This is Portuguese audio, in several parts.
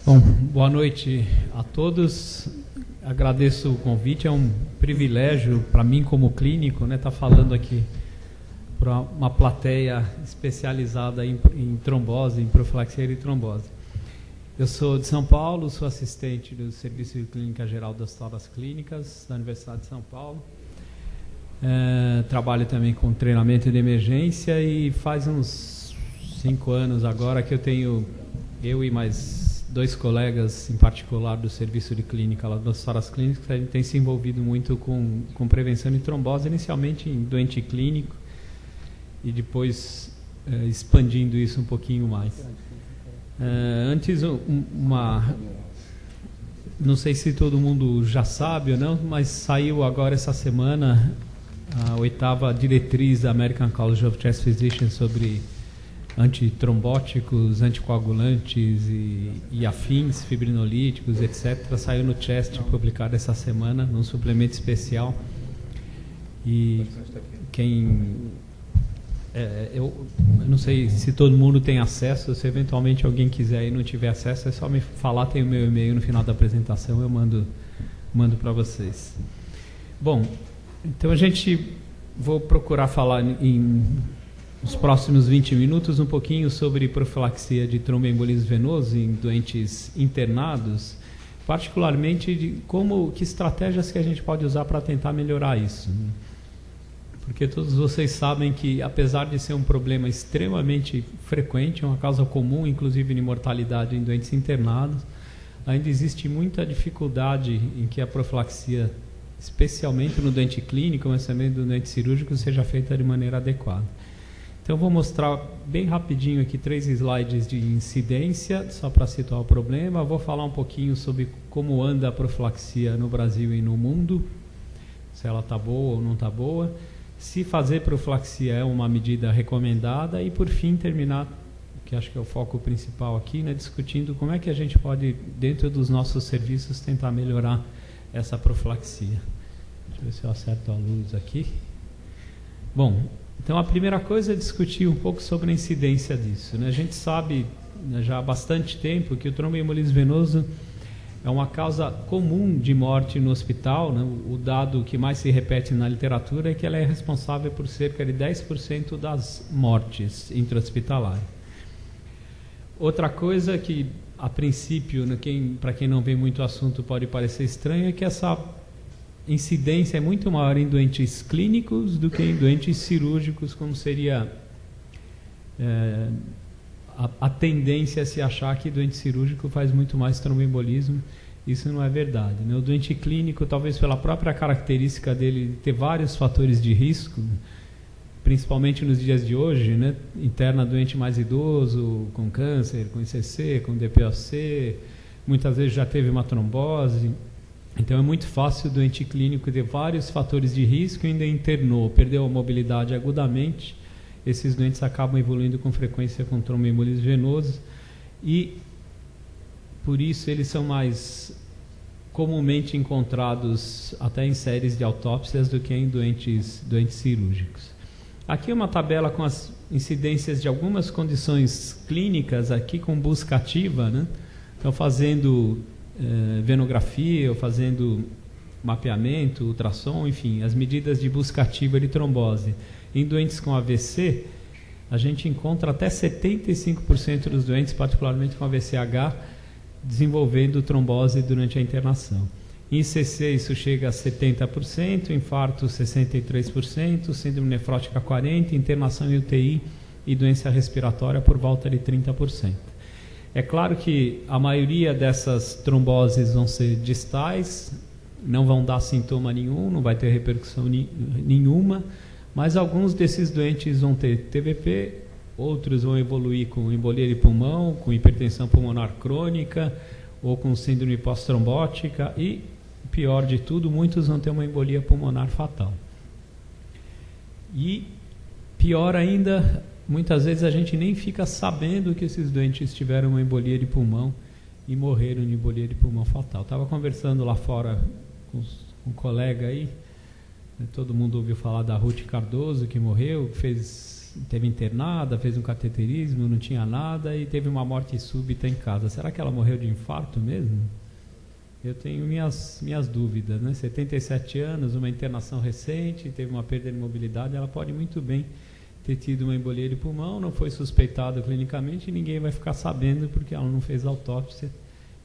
Bom, boa noite a todos. Agradeço o convite. É um privilégio para mim, como clínico, estar falando aqui para uma plateia especializada em trombose, em profilaxia e trombose. Eu sou de São Paulo, sou assistente do Serviço de Clínica Geral das Hospitais Clínicas da Universidade de São Paulo. Trabalho também com treinamento de emergência e faz uns 5 anos agora que eu e mais 2 colegas, em particular do Serviço de Clínica lá das Hospitais Clínicas, a gente tem se envolvido muito com prevenção de trombose, inicialmente em doente clínico e depois expandindo isso um pouquinho mais. Antes, não sei se todo mundo já sabe ou não, mas saiu agora essa semana a 8ª diretriz da American College of Chest Physicians sobre antitrombóticos, anticoagulantes e afins, fibrinolíticos, etc. Saiu no Chest, publicado essa semana, num suplemento especial. E eu não sei se todo mundo tem acesso. Se eventualmente alguém quiser e não tiver acesso, é só me falar, tem o meu e-mail no final da apresentação, eu mando para vocês. Bom, então vou procurar falar nos próximos 20 minutos um pouquinho sobre profilaxia de tromboembolismo venoso em doentes internados, particularmente que estratégias que a gente pode usar para tentar melhorar isso. Porque todos vocês sabem que, apesar de ser um problema extremamente frequente, uma causa comum, inclusive de mortalidade em doentes internados, ainda existe muita dificuldade em que a profilaxia, especialmente no doente clínico, mas também no doente cirúrgico, seja feita de maneira adequada. Então, vou mostrar bem rapidinho aqui 3 slides de incidência, só para situar o problema. Vou falar um pouquinho sobre como anda a profilaxia no Brasil e no mundo, se ela está boa ou não está boa, se fazer profilaxia é uma medida recomendada e, por fim, terminar, que acho que é o foco principal aqui, discutindo como é que a gente pode, dentro dos nossos serviços, tentar melhorar essa profilaxia. Deixa eu ver se eu acerto a luz aqui. Bom, então a primeira coisa é discutir um pouco sobre a incidência disso. A gente sabe já há bastante tempo que o tromboembolismo venoso é uma causa comum de morte no hospital. O dado que mais se repete na literatura é que ela é responsável por cerca de 10% das mortes intra-hospitalares. Outra coisa que, a princípio, para quem não vê muito o assunto, pode parecer estranho, é que essa incidência é muito maior em doentes clínicos do que em doentes cirúrgicos, como seria a tendência a se achar que doente cirúrgico faz muito mais tromboembolismo. Isso não é verdade. O doente clínico, talvez pela própria característica dele ter vários fatores de risco, principalmente nos dias de hoje, interna doente mais idoso, com câncer, com ICC, com DPOC, muitas vezes já teve uma trombose. Então é muito fácil o doente clínico ter vários fatores de risco e ainda internou, perdeu a mobilidade agudamente. Esses doentes acabam evoluindo com frequência com tromboembolismo venoso e, por isso, eles são mais comumente encontrados até em séries de autópsias do que em doentes cirúrgicos. Aqui é uma tabela com as incidências de algumas condições clínicas, aqui com busca ativa, Então, fazendo venografia, ou fazendo mapeamento, ultrassom, enfim, as medidas de busca ativa de trombose. Em doentes com AVC, a gente encontra até 75% dos doentes, particularmente com AVC-H, desenvolvendo trombose durante a internação. Em ICC isso chega a 70%, infarto 63%, síndrome nefrótica 40%, internação em UTI e doença respiratória por volta de 30%. É claro que a maioria dessas tromboses vão ser distais, não vão dar sintoma nenhum, não vai ter repercussão nenhuma, mas alguns desses doentes vão ter TVP, outros vão evoluir com embolia de pulmão, com hipertensão pulmonar crônica ou com síndrome pós-trombótica e, pior de tudo, muitos vão ter uma embolia pulmonar fatal. E, pior ainda, muitas vezes a gente nem fica sabendo que esses doentes tiveram uma embolia de pulmão e morreram de embolia de pulmão fatal. Estava conversando lá fora com um colega aí, Todo mundo ouviu falar da Ruth Cardoso, que morreu, teve internada, fez um cateterismo, não tinha nada e teve uma morte súbita em casa. Será que ela morreu de infarto mesmo? Eu tenho minhas dúvidas, né? 77 anos, uma internação recente, teve uma perda de mobilidade, ela pode muito bem ter tido uma embolia de pulmão, não foi suspeitado clinicamente e ninguém vai ficar sabendo porque ela não fez autópsia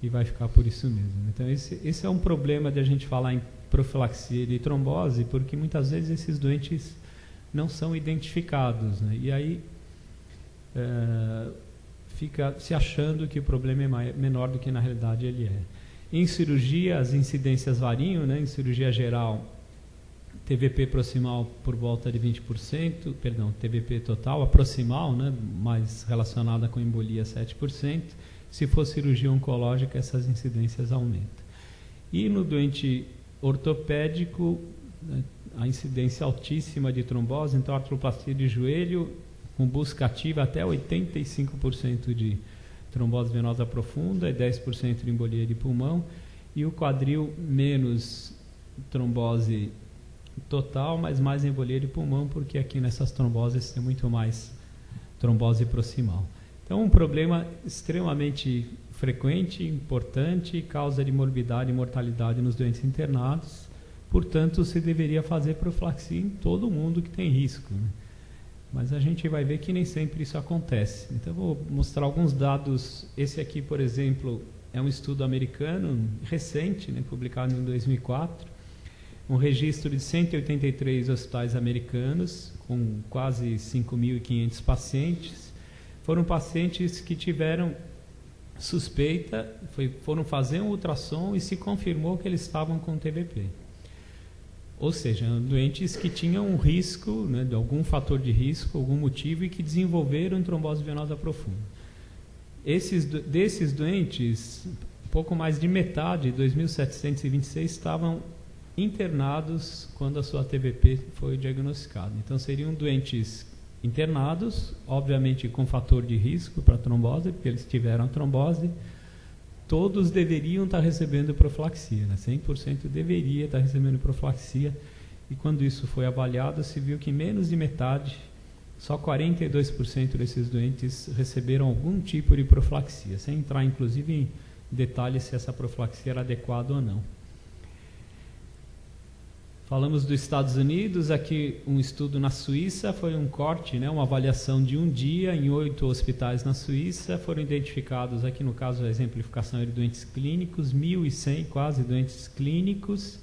e vai ficar por isso mesmo. Então esse é um problema de a gente falar em profilaxia de trombose, porque muitas vezes esses doentes não são identificados, né? E aí fica se achando que o problema é menor do que na realidade ele é. Em cirurgia as incidências variam, né? Em cirurgia geral, TVP proximal por volta de 20%, perdão, TVP total, a proximal, né, mais relacionada com embolia, 7%. Se for cirurgia oncológica, essas incidências aumentam. E no doente ortopédico, né, a incidência altíssima de trombose, então artroplastia de joelho, com busca ativa até 85% de trombose venosa profunda e 10% de embolia de pulmão, e o quadril menos trombose total, mas mais embolia de pulmão, porque aqui nessas tromboses tem muito mais trombose proximal. Então, um problema extremamente frequente, importante, causa de morbidade e mortalidade nos doentes internados. Portanto, se deveria fazer profilaxia em todo mundo que tem risco, né? Mas a gente vai ver que nem sempre isso acontece. Então, eu vou mostrar alguns dados. Esse aqui, por exemplo, é um estudo americano recente, né, publicado em 2004. Um registro de 183 hospitais americanos, com quase 5.500 pacientes. Foram pacientes que tiveram suspeita, foram fazer um ultrassom e se confirmou que eles estavam com TVP. Ou seja, doentes que tinham um risco, né, de algum fator de risco, algum motivo, e que desenvolveram trombose venosa profunda. Desses doentes, pouco mais de metade, 2.726, estavam internados quando a sua TVP foi diagnosticada. Então seriam doentes internados, obviamente com fator de risco para trombose, porque eles tiveram trombose. Todos deveriam estar recebendo profilaxia, né? 100% deveria estar recebendo profilaxia, e quando isso foi avaliado, se viu que menos de metade, só 42% desses doentes receberam algum tipo de profilaxia, sem entrar inclusive em detalhes se essa profilaxia era adequada ou não. Falamos dos Estados Unidos, aqui um estudo na Suíça, foi um corte, né, uma avaliação de um dia em 8 hospitais na Suíça. Foram identificados, aqui no caso a exemplificação de doentes clínicos, 1.100 quase doentes clínicos.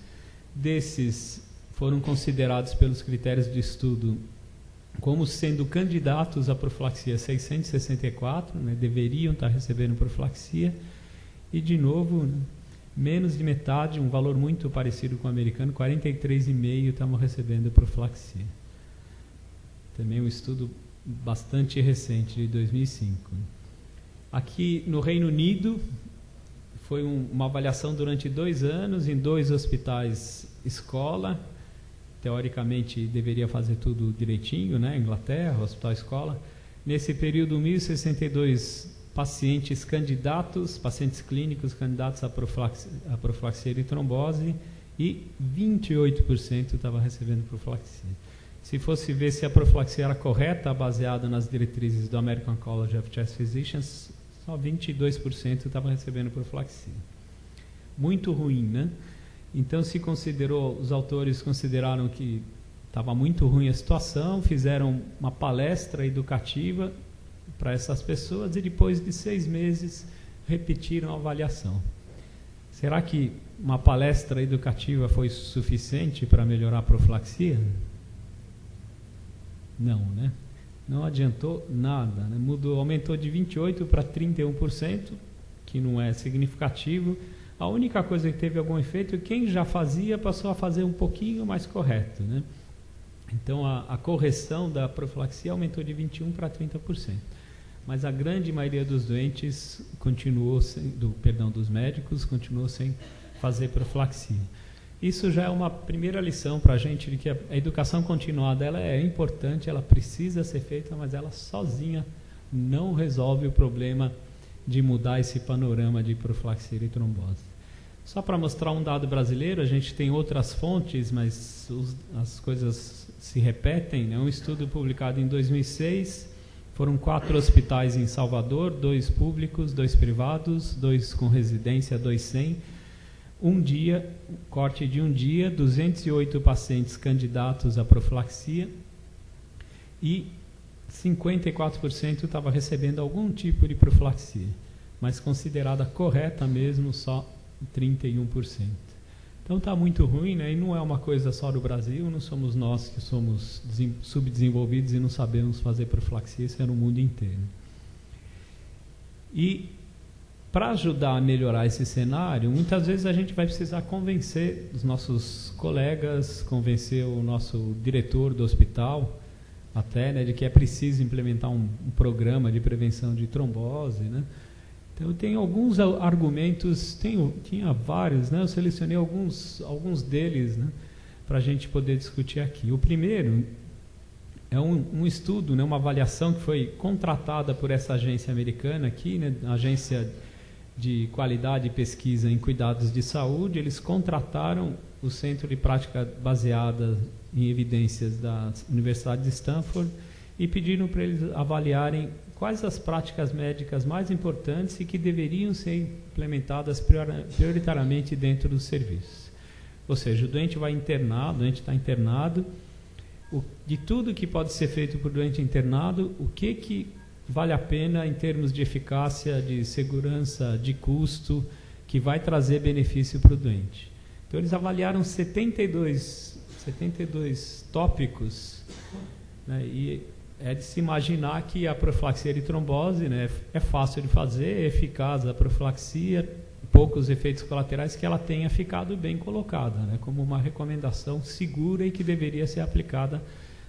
Desses foram considerados pelos critérios de estudo como sendo candidatos à profilaxia 664, né, deveriam estar recebendo profilaxia, e de novo, né, menos de metade, um valor muito parecido com o americano, 43,5% estavam recebendo profilaxia. Também um estudo bastante recente, de 2005. Aqui no Reino Unido, foi uma avaliação durante 2 anos, em 2 hospitais escola. Teoricamente deveria fazer tudo direitinho, né? Inglaterra, hospital escola. Nesse período, 1.062 pacientes candidatos, pacientes clínicos candidatos à profilaxia de trombose, e 28% estavam recebendo profilaxia. Se fosse ver se a profilaxia era correta, baseada nas diretrizes do American College of Chest Physicians, só 22% estavam recebendo profilaxia. Muito ruim, né? Então os autores consideraram que estava muito ruim a situação, fizeram uma palestra educativa para essas pessoas, e depois de 6 meses repetiram a avaliação. Será que uma palestra educativa foi suficiente para melhorar a profilaxia? Não, né? Não adiantou nada, né? Aumentou de 28% para 31%, que não é significativo. A única coisa que teve algum efeito é que quem já fazia passou a fazer um pouquinho mais correto, né? Então a correção da profilaxia aumentou de 21% para 30%. Mas a grande maioria dos doentes dos médicos continuou sem fazer profilaxia. Isso já é uma primeira lição para a gente, de que a educação continuada ela é importante, ela precisa ser feita, mas ela sozinha não resolve o problema de mudar esse panorama de profilaxia e trombose. Só para mostrar um dado brasileiro, a gente tem outras fontes, mas as coisas se repetem, né? Um estudo publicado em 2006, foram 4 hospitais em Salvador, 2 públicos, 2 privados, 2 com residência, 2 sem. Corte de um dia, 208 pacientes candidatos à profilaxia e 54% estava recebendo algum tipo de profilaxia, mas considerada correta mesmo, só 31%. Então está muito ruim, né? E não é uma coisa só do Brasil, não somos nós que somos subdesenvolvidos e não sabemos fazer profilaxia, isso é no mundo inteiro. E para ajudar a melhorar esse cenário, muitas vezes a gente vai precisar convencer os nossos colegas, convencer o nosso diretor do hospital, até, né, de que é preciso implementar um programa de prevenção de trombose, né? Então, eu tenho alguns argumentos, tinha vários, né? Eu selecionei alguns deles, né, para a gente poder discutir aqui. O primeiro é um estudo, né, uma avaliação que foi contratada por essa agência americana aqui, né, Agência de Qualidade e Pesquisa em Cuidados de Saúde. Eles contrataram o Centro de Prática Baseada em Evidências da Universidade de Stanford e pediram para eles avaliarem quais as práticas médicas mais importantes e que deveriam ser implementadas prioritariamente dentro dos serviços. Ou seja, o doente está internado, de tudo que pode ser feito por doente internado, o que vale a pena em termos de eficácia, de segurança, de custo, que vai trazer benefício para o doente. Então, eles avaliaram 72 tópicos, né, e é de se imaginar que a profilaxia de trombose, né, é fácil de fazer, é eficaz a profilaxia, poucos efeitos colaterais, que ela tenha ficado bem colocada, né, como uma recomendação segura e que deveria ser aplicada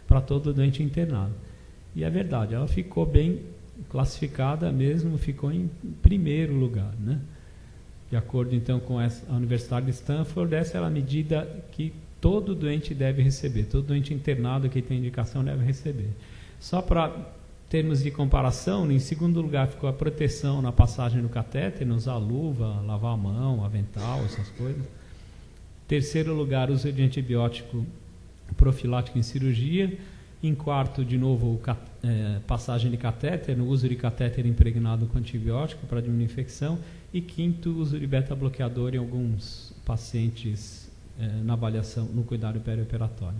para todo doente internado. E é verdade, ela ficou bem classificada mesmo, ficou em primeiro lugar, né? De acordo então com a Universidade de Stanford, essa é a medida que todo doente deve receber, todo doente internado que tem indicação deve receber. Só para termos de comparação, em segundo lugar ficou a proteção na passagem do catéter, usar luva, lavar a mão, avental, essas coisas. Terceiro lugar, uso de antibiótico profilático em cirurgia. Em quarto, de novo, passagem de catéter, no uso de catéter impregnado com antibiótico para diminuir a infecção. E quinto, uso de beta-bloqueador em alguns pacientes na avaliação, no cuidado perioperatório.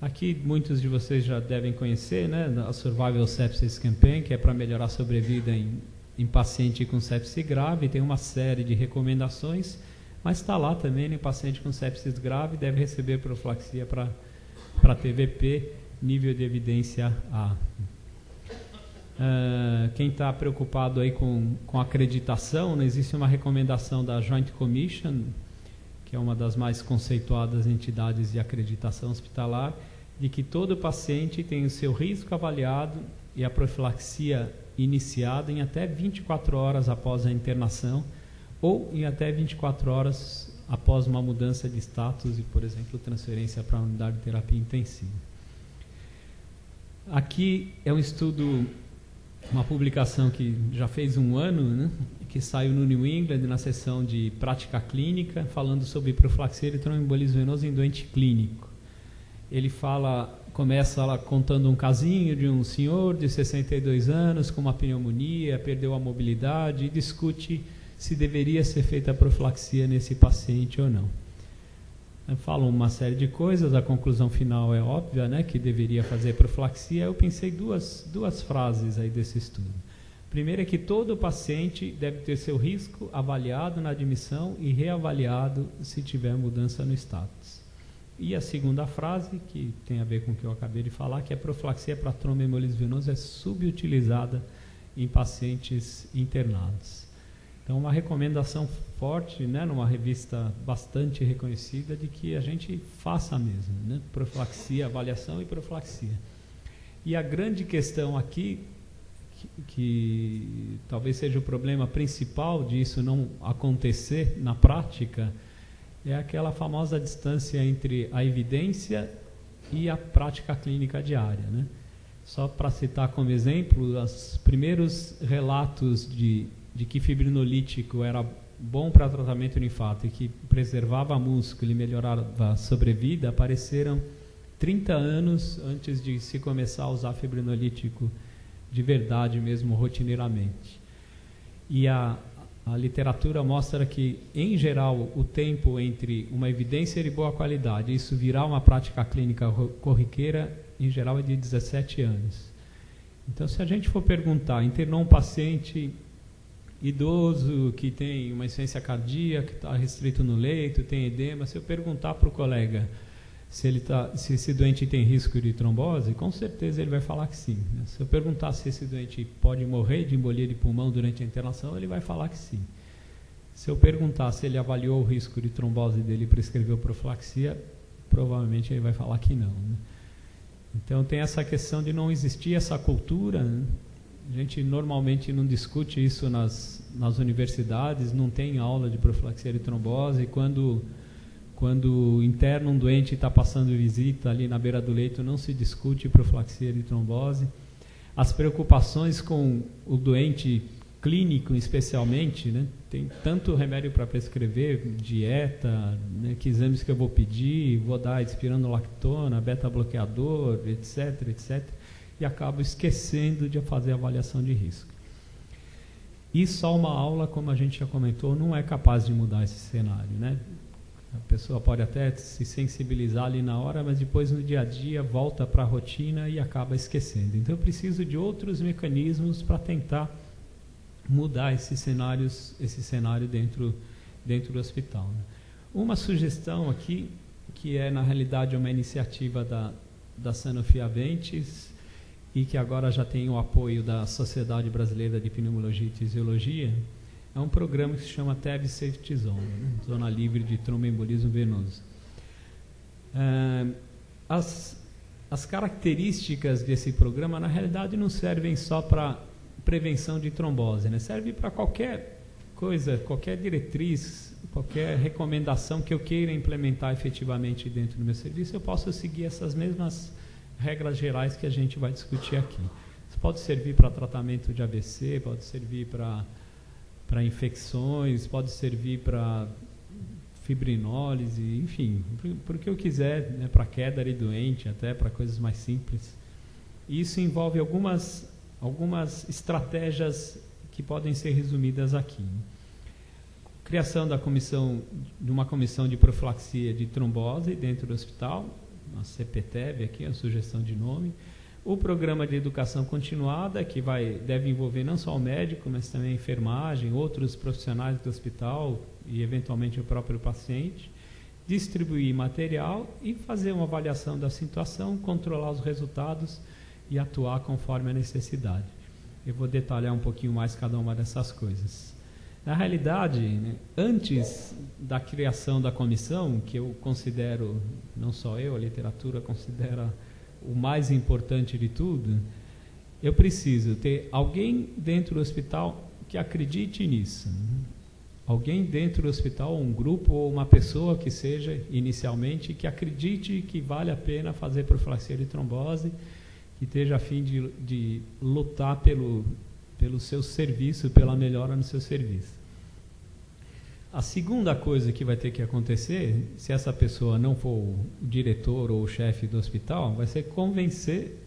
Aqui muitos de vocês já devem conhecer, né, a Survival Sepsis Campaign, que é para melhorar a sobrevida em paciente com sepsis grave. Tem uma série de recomendações, mas está lá também, né, paciente com sepsis grave deve receber profilaxia para TVP, nível de evidência A. Quem está preocupado aí com acreditação, né, existe uma recomendação da Joint Commission, que é uma das mais conceituadas entidades de acreditação hospitalar, de que todo paciente tem o seu risco avaliado e a profilaxia iniciada em até 24 horas após a internação ou em até 24 horas após uma mudança de status e, por exemplo, transferência para a unidade de terapia intensiva. Aqui é um estudo, uma publicação que já fez 1 ano, né, que saiu no New England na seção de prática clínica, falando sobre profilaxia de tromboembolismo venoso em doente clínico. Ele começa lá contando um casinho de um senhor de 62 anos com uma pneumonia, perdeu a mobilidade e discute se deveria ser feita a profilaxia nesse paciente ou não. Falam uma série de coisas, a conclusão final é óbvia, né, que deveria fazer profilaxia. Eu pensei duas frases aí desse estudo. Primeiro é que todo paciente deve ter seu risco avaliado na admissão e reavaliado se tiver mudança no status. E a segunda frase, que tem a ver com o que eu acabei de falar, que a profilaxia para tromboembolismo venoso é subutilizada em pacientes internados. Então, uma recomendação forte, né, numa revista bastante reconhecida, de que a gente faça mesmo, né, profilaxia, avaliação e profilaxia. E a grande questão aqui, que talvez seja o problema principal disso não acontecer na prática, é aquela famosa distância entre a evidência e a prática clínica diária, né? Só para citar como exemplo, os primeiros relatos de que fibrinolítico era bom para tratamento de infarto e que preservava músculo e melhorava a sobrevida, apareceram 30 anos antes de se começar a usar fibrinolítico de verdade mesmo, rotineiramente. E a literatura mostra que, em geral, o tempo entre uma evidência de boa qualidade e isso virar uma prática clínica corriqueira, em geral, é de 17 anos. Então, se a gente for perguntar, internou um paciente idoso que tem uma insuficiência cardíaca, que está restrito no leito, tem edema, se eu perguntar para o colega se esse doente tem risco de trombose, com certeza ele vai falar que sim. Se eu perguntar se esse doente pode morrer de embolia de pulmão durante a internação, ele vai falar que sim. Se eu perguntar se ele avaliou o risco de trombose dele e prescreveu profilaxia, provavelmente ele vai falar que não, né? Então tem essa questão de não existir essa cultura, né? A gente normalmente não discute isso nas universidades, não tem aula de profilaxia de trombose. Quando interna um doente e está passando visita ali na beira do leito, não se discute profilaxia de trombose. As preocupações com o doente clínico, especialmente, né? Tem tanto remédio para prescrever, dieta, né? Que exames que eu vou pedir, vou dar espironolactona, beta-bloqueador, etc, etc. E acabo esquecendo de fazer avaliação de risco. E só uma aula, como a gente já comentou, não é capaz de mudar esse cenário, né? A pessoa pode até se sensibilizar ali na hora, mas depois no dia a dia volta para a rotina e acaba esquecendo. Então eu preciso de outros mecanismos para tentar mudar esse cenário dentro do hospital, né? Uma sugestão aqui, que é na realidade uma iniciativa da Sanofi Aventis, e que agora já tem o apoio da Sociedade Brasileira de Pneumologia e Fisiologia, é um programa que se chama TEV Safety Zone, né? Zona Livre de Tromboembolismo Venoso. As características desse programa, na realidade, não servem só para prevenção de trombose, né? Serve para qualquer coisa, qualquer diretriz, qualquer recomendação que eu queira implementar efetivamente dentro do meu serviço, eu posso seguir essas mesmas regras gerais que a gente vai discutir aqui. Isso pode servir para tratamento de AVC, pode servir para infecções, pode servir para fibrinólise, enfim, para o que eu quiser, né, para queda de doente, até para coisas mais simples. E isso envolve algumas estratégias que podem ser resumidas aqui. Criação de uma comissão de profilaxia de trombose dentro do hospital, a CPTEV aqui, a sugestão de nome. O programa de educação continuada, que deve envolver não só o médico, mas também a enfermagem, outros profissionais do hospital e, eventualmente, o próprio paciente. Distribuir material e fazer uma avaliação da situação, controlar os resultados e atuar conforme a necessidade. Eu vou detalhar um pouquinho mais cada uma dessas coisas. Na realidade, né, antes da criação da comissão, que eu considero, não só eu, a literatura considera o mais importante de tudo, eu preciso ter alguém dentro do hospital que acredite nisso. Alguém dentro do hospital, um grupo ou uma pessoa que seja, inicialmente, que acredite que vale a pena fazer profilaxia de trombose, que esteja a fim de lutar pelo seu serviço, pela melhora no seu serviço. A segunda coisa que vai ter que acontecer, se essa pessoa não for o diretor ou o chefe do hospital, vai ser convencer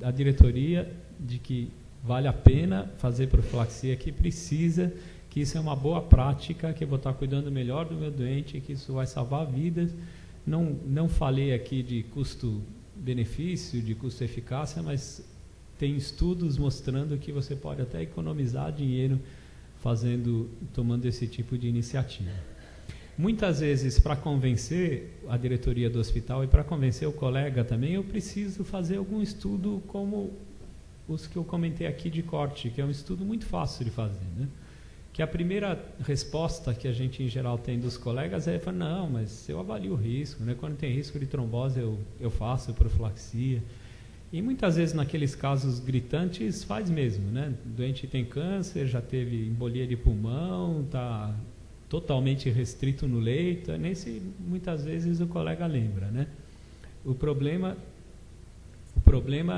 a diretoria de que vale a pena fazer profilaxia, que precisa, que isso é uma boa prática, que eu vou estar cuidando melhor do meu doente, que isso vai salvar vidas. Não falei aqui de custo-benefício, de custo-eficácia, mas tem estudos mostrando que você pode até economizar dinheiro tomando esse tipo de iniciativa. Muitas vezes, para convencer a diretoria do hospital e para convencer o colega também, eu preciso fazer algum estudo como os que eu comentei aqui de corte, que é um estudo muito fácil de fazer, né? Que a primeira resposta que a gente em geral tem dos colegas é falar, não, mas eu avalio o risco, né? Quando tem risco de trombose eu faço profilaxia. E muitas vezes naqueles casos gritantes faz mesmo, né? O doente tem câncer, já teve embolia de pulmão, está totalmente restrito no leito. Nesse, muitas vezes o colega lembra, né? O problema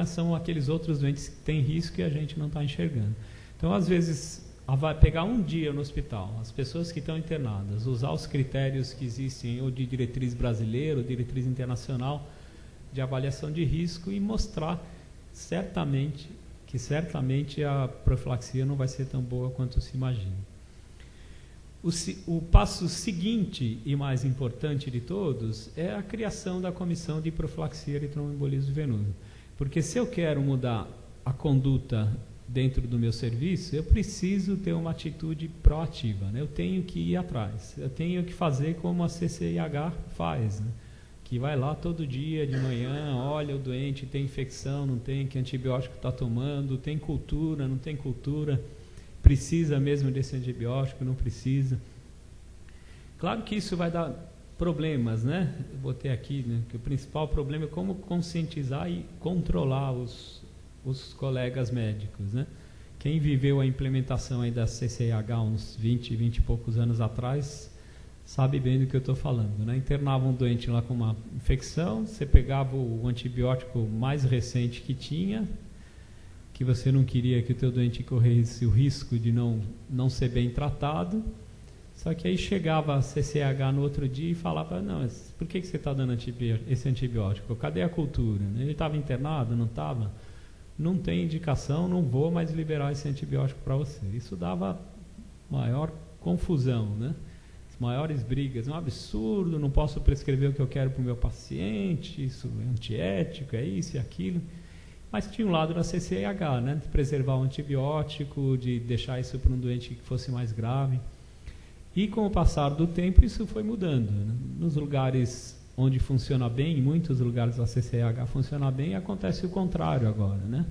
são aqueles outros doentes que têm risco e a gente não está enxergando. Então, às vezes, pegar um dia no hospital, as pessoas que estão internadas, usar os critérios que existem, ou de diretriz brasileira, ou diretriz internacional, de avaliação de risco, e mostrar que certamente a profilaxia não vai ser tão boa quanto se imagina. O passo seguinte e mais importante de todos é a criação da comissão de profilaxia de tromboembolismo venoso. Porque se eu quero mudar a conduta dentro do meu serviço, eu preciso ter uma atitude proativa, né? Eu tenho que ir atrás, eu tenho que fazer como a CCIH faz, né? Que vai lá todo dia de manhã, olha o doente, tem infecção, não tem, que antibiótico está tomando, tem cultura, não tem cultura, precisa mesmo desse antibiótico, não precisa. Claro que isso vai dar problemas, né? Eu botei aqui, né, que o principal problema é como conscientizar e controlar os colegas médicos, né? Quem viveu a implementação aí da CCIH uns 20 e poucos anos atrás, sabe bem do que eu estou falando, né? Internava um doente lá com uma infecção, você pegava o antibiótico mais recente que tinha, que você não queria que o teu doente corresse o risco de não ser bem tratado, só que aí chegava a CCH no outro dia e falava, não, mas por que você está dando esse antibiótico? Cadê a cultura? Ele estava internado, não estava? Não tem indicação, não vou mais liberar esse antibiótico para você. Isso dava maior confusão, né? As maiores brigas, é um absurdo, não posso prescrever o que eu quero para o meu paciente, isso é antiético, é isso e aquilo. Mas tinha um lado da CCIH, né? De preservar o antibiótico, de deixar isso para um doente que fosse mais grave. E com o passar do tempo isso foi mudando, né? Nos lugares onde funciona bem, em muitos lugares a CCIH funciona bem, acontece o contrário agora, né?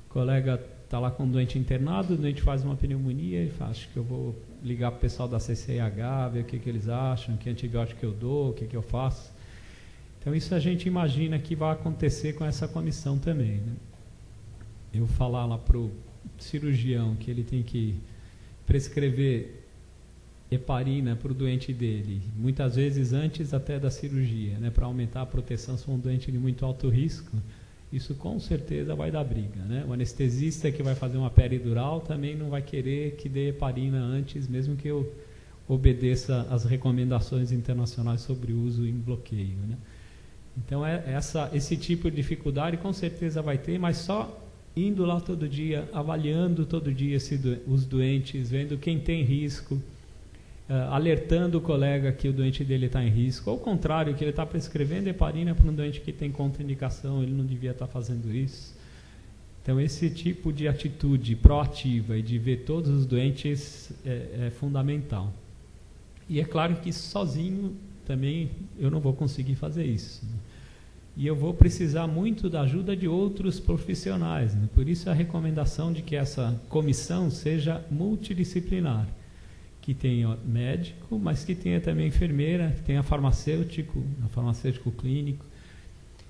O colega está lá com um doente internado, o doente faz uma pneumonia e fala, acho que eu vou ligar para o pessoal da CCIH, ver o que eles acham, que antibiótico eu dou, o que eu faço. Então isso a gente imagina que vai acontecer com essa comissão também, né? Eu falar lá para o cirurgião que ele tem que prescrever heparina para o doente dele, muitas vezes antes até da cirurgia, né, para aumentar a proteção se for um doente de muito alto risco, isso com certeza vai dar briga, né? O anestesista que vai fazer uma peridural também não vai querer que dê heparina antes, mesmo que eu obedeça às recomendações internacionais sobre o uso em bloqueio, né? Então esse tipo de dificuldade com certeza vai ter, mas só indo lá todo dia, avaliando todo dia os doentes, vendo quem tem risco, alertando o colega que o doente dele está em risco, ou ao contrário, que ele está prescrevendo heparina para um doente que tem contraindicação, ele não devia estar fazendo isso. Então esse tipo de atitude proativa e de ver todos os doentes é fundamental. E é claro que sozinho também eu não vou conseguir fazer isso, né? E eu vou precisar muito da ajuda de outros profissionais, né? Por isso a recomendação de que essa comissão seja multidisciplinar, que tenha médico, mas que tenha também enfermeira, que tenha farmacêutico clínico.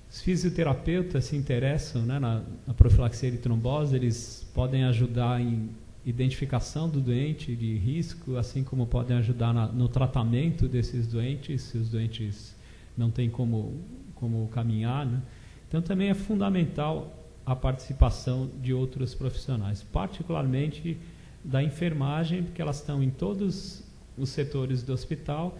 Os fisioterapeutas se interessam, né, na profilaxia de trombose, eles podem ajudar em identificação do doente de risco, assim como podem ajudar no tratamento desses doentes, se os doentes não têm como caminhar, né? Então também é fundamental a participação de outros profissionais, particularmente da enfermagem, porque elas estão em todos os setores do hospital,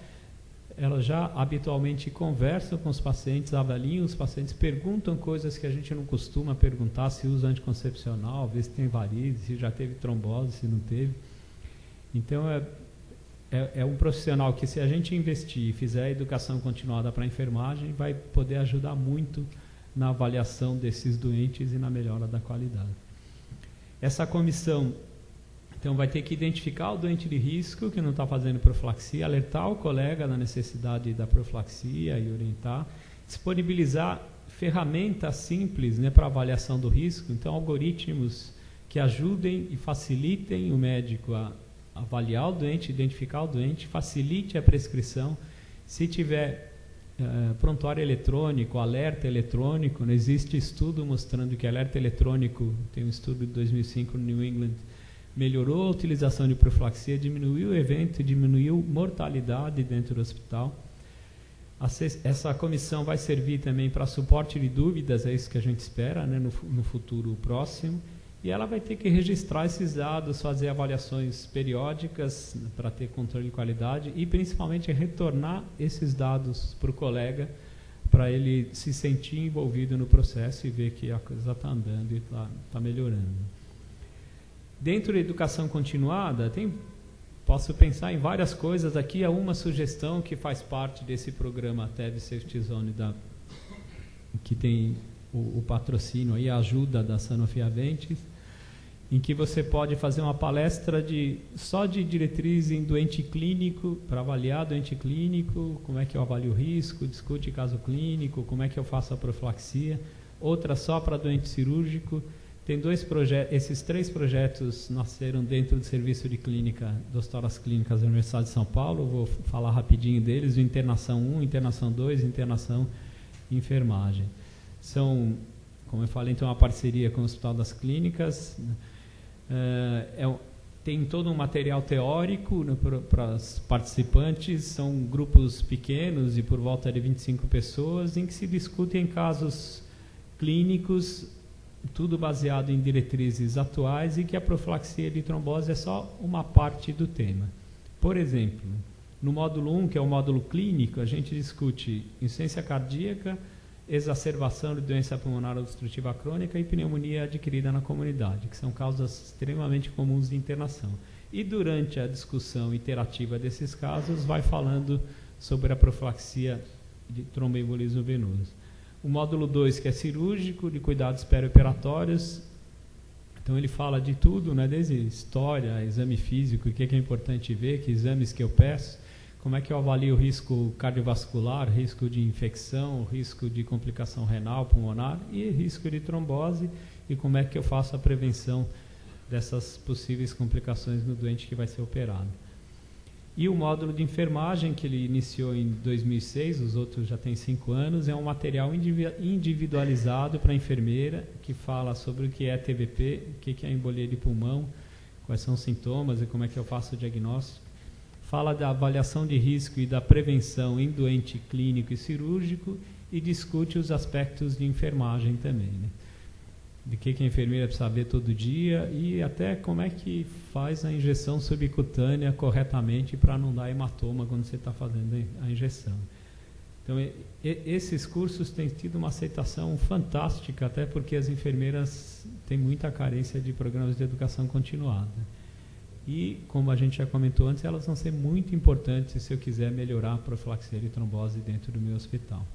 elas já habitualmente conversam com os pacientes, avaliam os pacientes, perguntam coisas que a gente não costuma perguntar, se usa anticoncepcional, ver se tem varizes, se já teve trombose, se não teve. Então é um profissional que, se a gente investir e fizer a educação continuada para a enfermagem, vai poder ajudar muito na avaliação desses doentes e na melhora da qualidade. Essa comissão então vai ter que identificar o doente de risco que não está fazendo profilaxia, alertar o colega da necessidade da profilaxia e orientar, disponibilizar ferramentas simples, né, para avaliação do risco, então algoritmos que ajudem e facilitem o médico a avaliar o doente, identificar o doente, facilite a prescrição. Se tiver prontuário eletrônico, alerta eletrônico, não existe estudo mostrando que alerta eletrônico, tem um estudo de 2005 no New England, melhorou a utilização de profilaxia, diminuiu o evento, diminuiu mortalidade dentro do hospital. Essa comissão vai servir também para suporte de dúvidas, é isso que a gente espera, né, no futuro próximo, E ela vai ter que registrar esses dados, fazer avaliações periódicas para ter controle de qualidade e principalmente retornar esses dados para o colega, para ele se sentir envolvido no processo e ver que a coisa está andando e está melhorando. Dentro da educação continuada, posso pensar em várias coisas. Aqui é uma sugestão que faz parte desse programa TEB Safety Zone, que tem o patrocínio e a ajuda da Sanofi Aventis, em que você pode fazer uma palestra só de diretriz em doente clínico, para avaliar doente clínico, como é que eu avalio o risco, discute caso clínico, como é que eu faço a profilaxia, outra só para doente cirúrgico. Tem esses 3 projetos nasceram dentro do serviço de clínica das Hospitais Clínicas da Universidade de São Paulo. Vou falar rapidinho deles: o Internação 1, Internação 2, Internação e Enfermagem. São, como eu falei, então, uma parceria com o Hospital das Clínicas. Tem todo um material teórico, né, para os participantes. São grupos pequenos, de por volta de 25 pessoas, em que se discutem casos clínicos, tudo baseado em diretrizes atuais, e que a profilaxia de trombose é só uma parte do tema. Por exemplo, no módulo 1, que é o módulo clínico, a gente discute insuficiência cardíaca, exacerbação de doença pulmonar obstrutiva crônica e pneumonia adquirida na comunidade, que são causas extremamente comuns de internação. E durante a discussão iterativa desses casos, vai falando sobre a profilaxia de tromboembolismo venoso. O módulo 2, que é cirúrgico, de cuidados perioperatórios, então ele fala de tudo, né, desde história, exame físico, o que é importante ver, que exames que eu peço, como é que eu avalio o risco cardiovascular, risco de infecção, risco de complicação renal, pulmonar e risco de trombose, e como é que eu faço a prevenção dessas possíveis complicações no doente que vai ser operado. E o módulo de enfermagem, que ele iniciou em 2006, os outros já têm 5 anos, é um material individualizado para a enfermeira, que fala sobre o que é TBP, o que é embolia de pulmão, quais são os sintomas e como é que eu faço o diagnóstico. Fala da avaliação de risco e da prevenção em doente clínico e cirúrgico, e discute os aspectos de enfermagem também, né? De que a enfermeira precisa saber todo dia, e até como é que faz a injeção subcutânea corretamente para não dar hematoma quando você está fazendo a injeção. Então, esses cursos têm tido uma aceitação fantástica, até porque as enfermeiras têm muita carência de programas de educação continuada. E, como a gente já comentou antes, elas vão ser muito importantes se eu quiser melhorar a profilaxia de trombose dentro do meu hospital.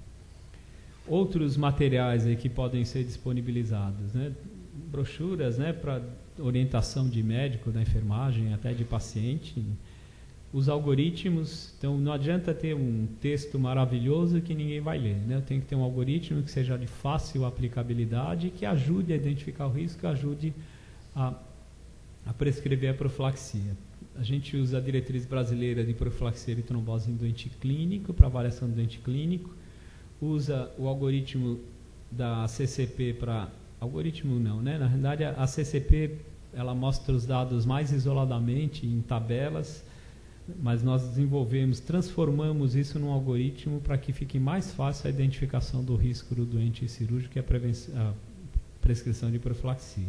Outros materiais aí que podem ser disponibilizados, né? Brochuras, né, para orientação de médico, da enfermagem, até de paciente. Os algoritmos, então não adianta ter um texto maravilhoso que ninguém vai ler, né? Eu tenho que ter um algoritmo que seja de fácil aplicabilidade, que ajude a identificar o risco, ajude a prescrever a profilaxia. A gente usa a diretriz brasileira de profilaxia de trombose em doente clínico, para avaliação do doente clínico. Usa o algoritmo da CCP para... Algoritmo não, né? Na realidade, a CCP, ela mostra os dados mais isoladamente em tabelas, mas nós transformamos isso num algoritmo para que fique mais fácil a identificação do risco do doente cirúrgico e a prescrição de profilaxia.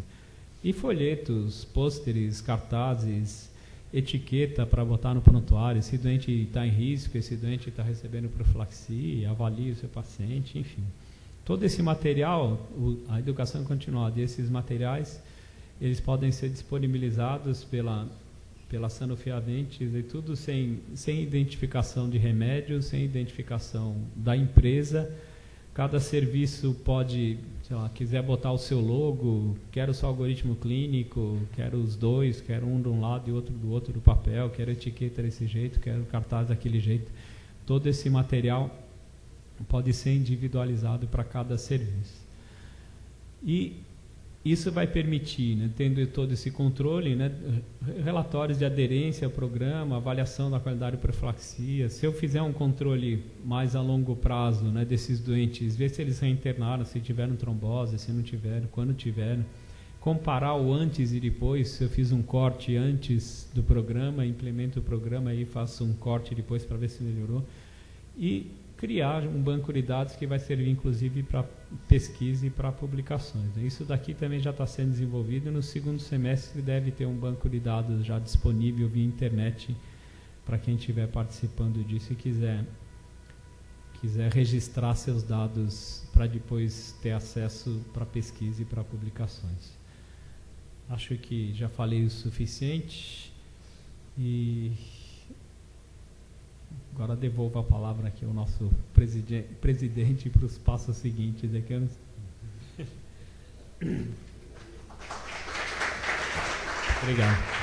E folhetos, pôsteres, cartazes, etiqueta para botar no prontuário: esse doente está em risco, esse doente está recebendo profilaxia, avalie o seu paciente, enfim. Todo esse material, a educação continuada e esses materiais, eles podem ser disponibilizados pela Sanofi Aventis, e tudo sem identificação de remédios, sem identificação da empresa. Cada serviço pode, sei lá, quiser botar o seu logo, quero o seu algoritmo clínico, quero os dois, quero um de um lado e outro do outro do papel, quero etiqueta desse jeito, quero cartaz daquele jeito. Todo esse material pode ser individualizado para cada serviço. E isso vai permitir, né, tendo todo esse controle, né, relatórios de aderência ao programa, avaliação da qualidade de profilaxia. Se eu fizer um controle mais a longo prazo, né, desses doentes, ver se eles reinternaram, se tiveram trombose, se não tiveram, quando tiveram, comparar o antes e depois. Se eu fiz um corte antes do programa, implemento o programa e faço um corte depois para ver se melhorou. E criar um banco de dados que vai servir inclusive para pesquisa e para publicações. Isso daqui também já está sendo desenvolvido, e no segundo semestre deve ter um banco de dados já disponível via internet para quem estiver participando disso e quiser registrar seus dados para depois ter acesso para pesquisa e para publicações. Acho que já falei o suficiente e agora devolvo a palavra aqui ao nosso presidente para os passos seguintes. Obrigado.